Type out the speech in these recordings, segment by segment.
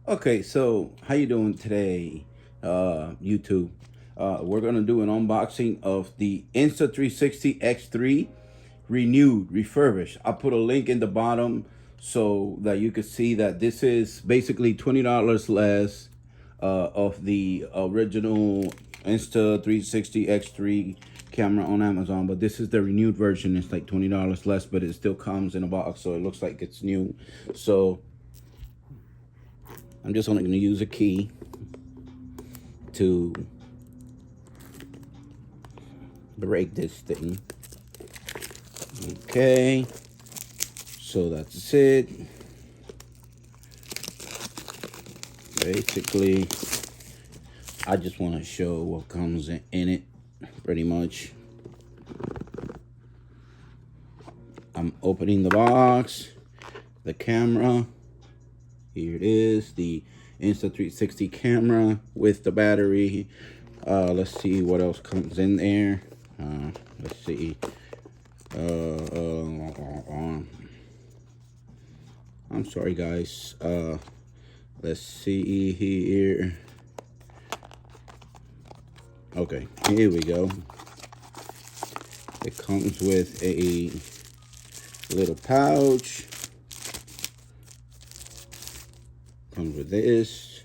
Okay, so how you doing today, YouTube? We're gonna do an unboxing of the Insta360 X3 renewed, refurbished. I'll put a link in the bottom so that you can see that this is basically $20 less of the original Insta360 X3 camera on Amazon, but this is the renewed version. It's like $20 less, but it still comes in a box, so it looks like it's new. So I'm just only going to use a key to break this thing. Okay, so that's it. Basically, I just want to show what comes in it, pretty much. I'm opening the box, the camera. Here it is, the Insta360 camera with the battery. Let's see what else comes in there. Let's see. I'm sorry, guys. Let's see here. Okay, here we go. It comes with a little pouch. Comes with this,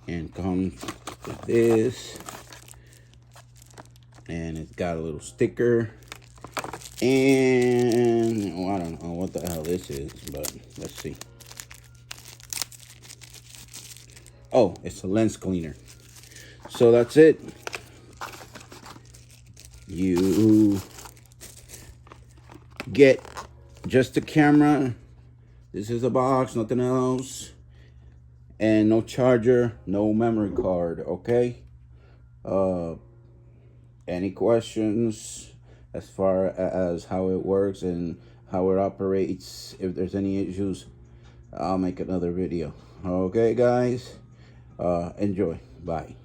and comes with this, and it's got a little sticker, and I don't know what the hell this is, but let's see. Oh, it's a lens cleaner. So that's it. You get just the camera. This is a box, nothing else, and no charger, no memory card. Okay. Any questions as far as how it works and how it operates? If there's any issues, I'll make another video. Okay, guys. Enjoy. Bye.